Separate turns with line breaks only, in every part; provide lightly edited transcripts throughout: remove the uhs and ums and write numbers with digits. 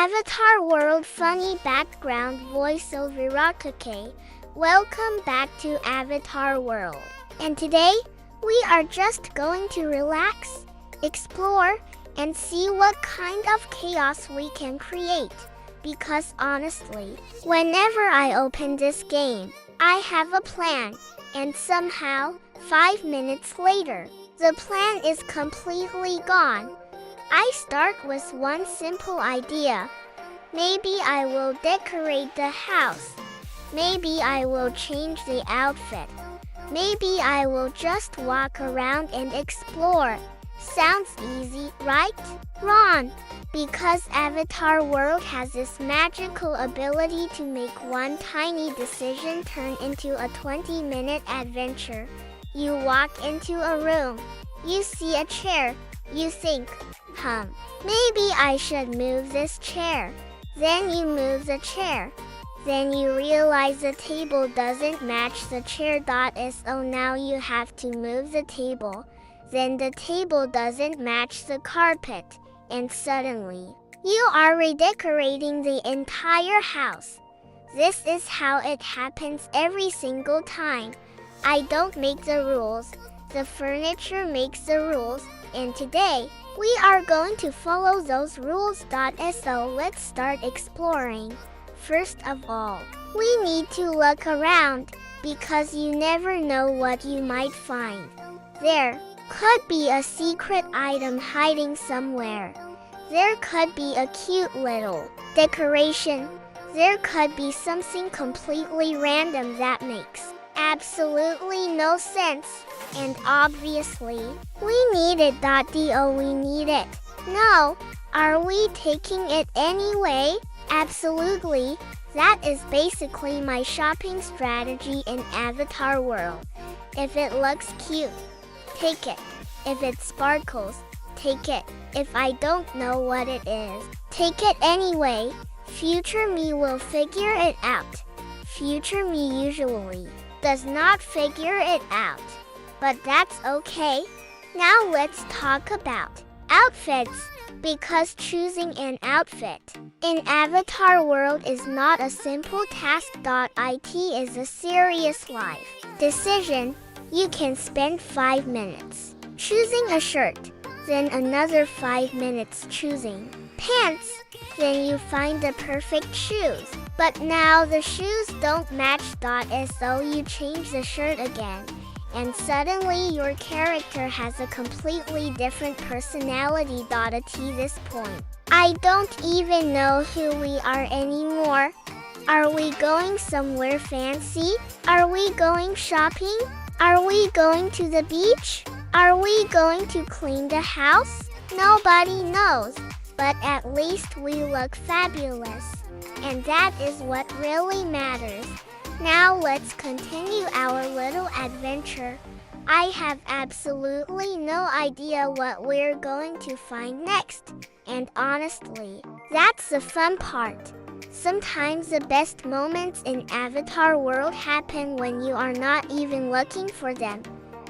Avatar World Funny Background Voiceover Rockake. Welcome back to Avatar World. And today, we are just going to relax, explore, and see what kind of chaos we can create. Because honestly, whenever I open this game, I have a plan, and somehow, 5 minutes later, the plan is completely gone. I start with one simple idea. Maybe I will decorate the house. Maybe I will change the outfit. Maybe I will just walk around and explore. Sounds easy, right? Wrong. Because Avatar World has this magical ability to make one tiny decision turn into a 20-minute adventure. You walk into a room. You see a chair. You think, maybe I should move this chair. Then you move the chair. Then you realize the table doesn't match the chair. So now you have to move the table. Then the table doesn't match the carpet. And suddenly, you are redecorating the entire house. This is how it happens every single time. I don't make the rules. The furniture makes the rules. And today, we are going to follow those rules. So let's start exploring. First of all, we need to look around because you never know what you might find. There could be a secret item hiding somewhere. There could be a cute little decoration. There could be something completely random that makes absolutely no sense. And obviously, we need it. We need it. No, are we taking it anyway? Absolutely. That is basically my shopping strategy in Avatar World. If it looks cute, take it. If it sparkles, take it. If I don't know what it is, take it anyway. Future me will figure it out. Future me usually does not figure it out. But that's okay. Now let's talk about outfits. Because choosing an outfit in Avatar World is not a simple task. It is a serious life decision. You can spend 5 minutes choosing a shirt, then another 5 minutes choosing pants, then you find the perfect shoes. But now the shoes don't match. So you change the shirt again. And suddenly your character has a completely different personality. At this point, I don't even know who we are anymore. Are we going somewhere fancy? Are we going shopping? Are we going to the beach? Are we going to clean the house? Nobody knows, but at least we look fabulous. And that is what really matters. Now let's continue our little adventure. I have absolutely no idea what we're going to find next. And honestly, that's the fun part. Sometimes the best moments in Avatar World happen when you are not even looking for them.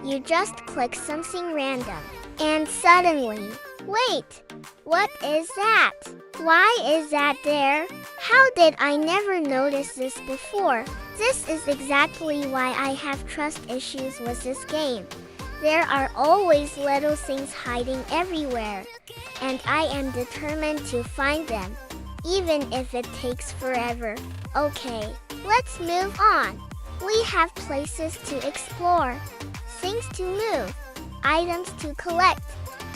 You just click something random. And suddenly, wait, what is that? Why is that there? How did I never notice this before? This is exactly why I have trust issues with this game. There are always little things hiding everywhere, and I am determined to find them, even if it takes forever. Okay, let's move on. We have places to explore, things to move, items to collect,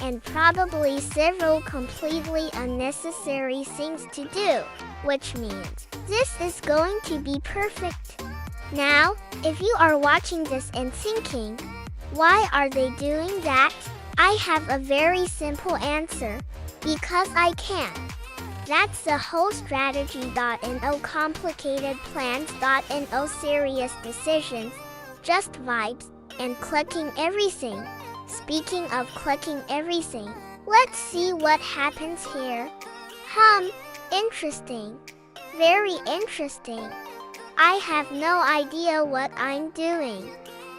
and probably several completely unnecessary things to do, which means this is going to be perfect. Now, if you are watching this and thinking, why are they doing that? I have a very simple answer. Because I can. That's the whole strategy. No complicated plans. No serious decisions. Just vibes and clicking everything. Speaking of clicking everything, let's see what happens here. Interesting. Very interesting. I have no idea what I'm doing,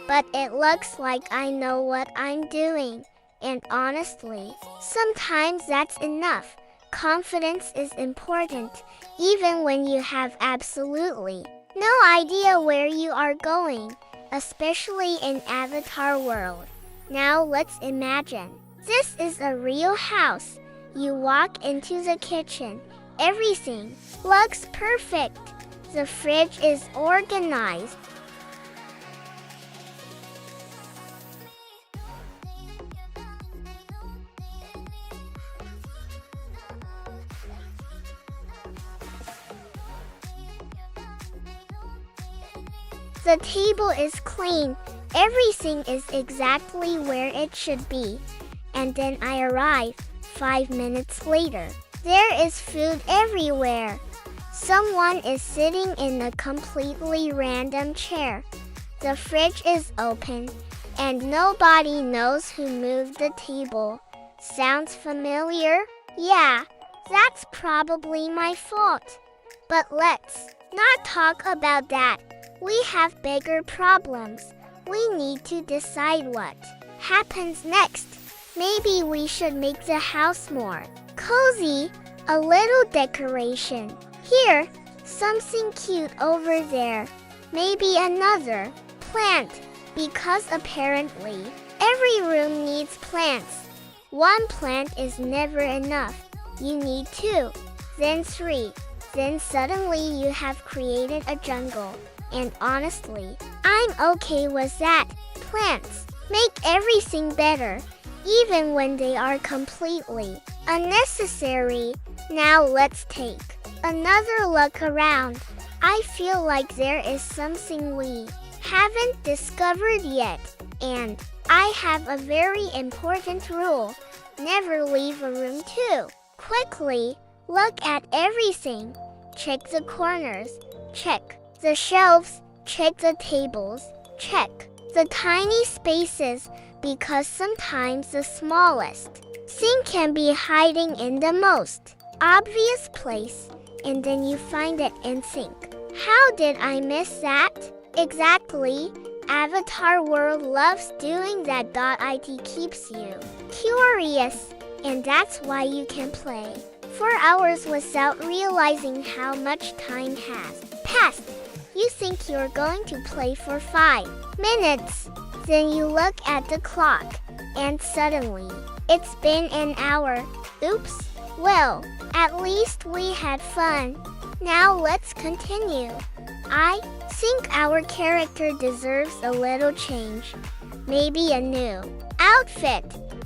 but it looks like I know what I'm doing. And honestly, sometimes that's enough. Confidence is important, even when you have absolutely no idea where you are going, especially in Avatar World. Now let's imagine. This is a real house. You walk into the kitchen. Everything looks perfect. The fridge is organized. The table is clean. Everything is exactly where it should be. And then I arrive. 5 minutes later, there is food everywhere. Someone is sitting in a completely random chair. The fridge is open, and nobody knows who moved the table. Sounds familiar? Yeah, that's probably my fault. But let's not talk about that. We have bigger problems. We need to decide what happens next. Maybe we should make the house more cozy, a little decoration. Here, something cute over there. Maybe another plant, because apparently every room needs plants. One plant is never enough. You need 2, then 3. Then suddenly you have created a jungle. And honestly, I'm okay with that. Plants make everything better, even when they are completely unnecessary. Now let's take another look around. I feel like there is something we haven't discovered yet. And I have a very important rule. Never leave a room too quickly. Look at everything. Check the corners. Check the shelves. Check the tables. Check the tiny spaces, because sometimes the smallest thing can be hiding in the most obvious place, and then you find it and think, how did I miss that? Exactly. Avatar World loves doing that. It keeps you curious, and that's why you can play for hours without realizing how much time has passed. You think you're going to play for 5 minutes. Then you look at the clock, and suddenly, it's been an hour. Oops. Well, at least we had fun. Now let's continue. I think our character deserves a little change. Maybe a new outfit.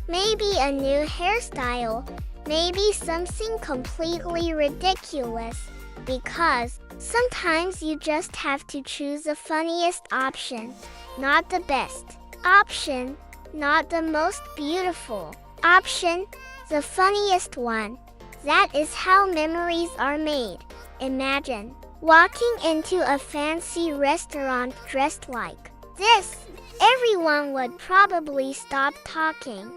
Maybe a new hairstyle. Maybe something completely ridiculous. Because sometimes you just have to choose the funniest option. Not the best option, not the most beautiful option, the funniest one. That is how memories are made. Imagine walking into a fancy restaurant dressed like this. Everyone would probably stop talking.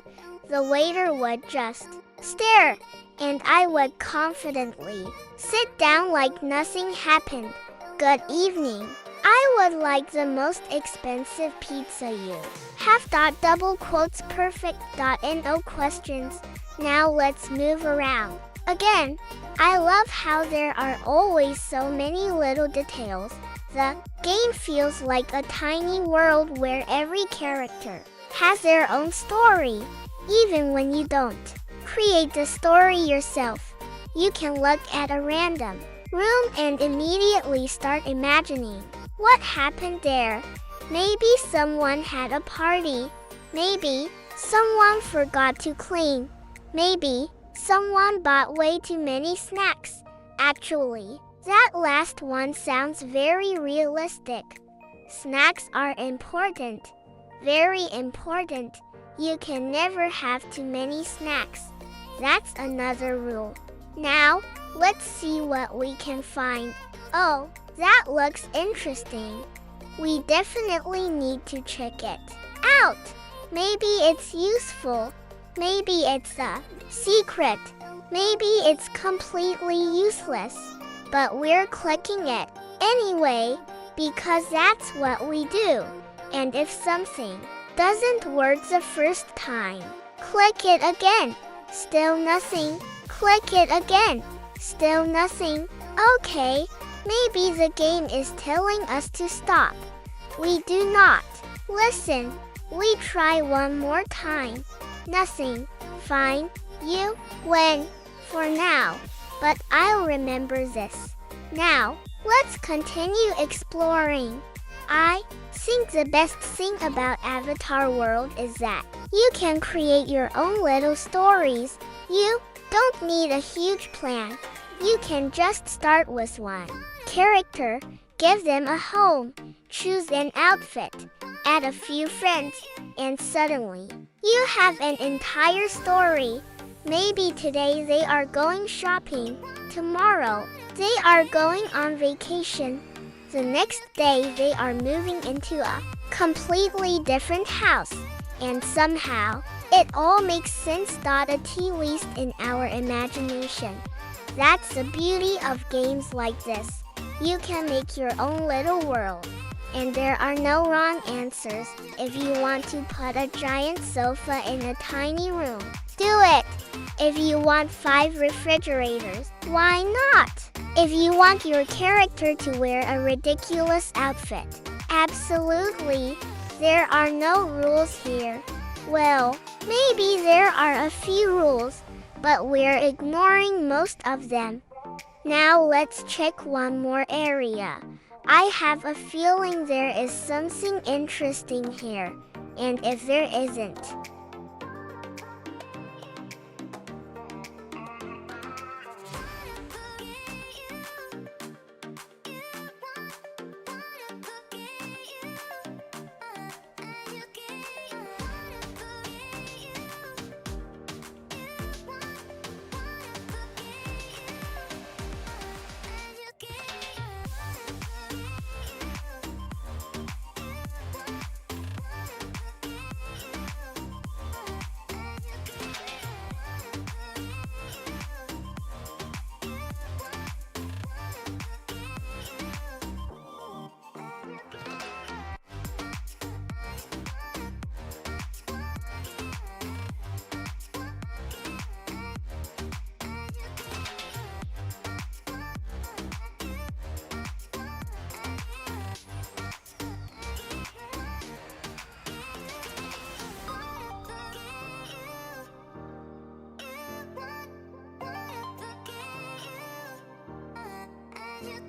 The waiter would just stare, and I would confidently sit down like nothing happened. Good evening. I would like the most expensive pizza you have. Double quotes perfect. No questions. Now let's move around. Again, I love how there are always so many little details. The game feels like a tiny world where every character has their own story. Even when you don't create the story yourself, you can look at a random room and immediately start imagining what happened there. Maybe someone had a party. Maybe someone forgot to clean. Maybe someone bought way too many snacks. Actually, that last one sounds very realistic. Snacks are important. Very important. You can never have too many snacks. That's another rule. Now, let's see what we can find. Oh, that looks interesting. We definitely need to check it out. Maybe it's useful. Maybe it's a secret. Maybe it's completely useless. But we're clicking it anyway, because that's what we do. And if something doesn't work the first time, click it again. Still nothing. Click Click it again. Still nothing. Okay, maybe the game is telling us to stop. We do not. Listen, we try one more time. Nothing. Fine, you win for now. But I'll remember this. Now, let's continue exploring. I think the best thing about Avatar World is that you can create your own little stories. You don't need a huge plan. You can just start with one character, give them a home, choose an outfit, add a few friends, and suddenly, you have an entire story. Maybe today they are going shopping, tomorrow, they are going on vacation. The next day they are moving into a completely different house. And somehow, it all makes sense. At least in our imagination. That's the beauty of games like this. You can make your own little world. And there are no wrong answers. If you want to put a giant sofa in a tiny room, do it. If you want 5 refrigerators, why not? If you want your character to wear a ridiculous outfit, absolutely. There are no rules here. Well, maybe there are a few rules, but we're ignoring most of them. Now let's check one more area. I have a feeling there is something interesting here. And if there isn't, you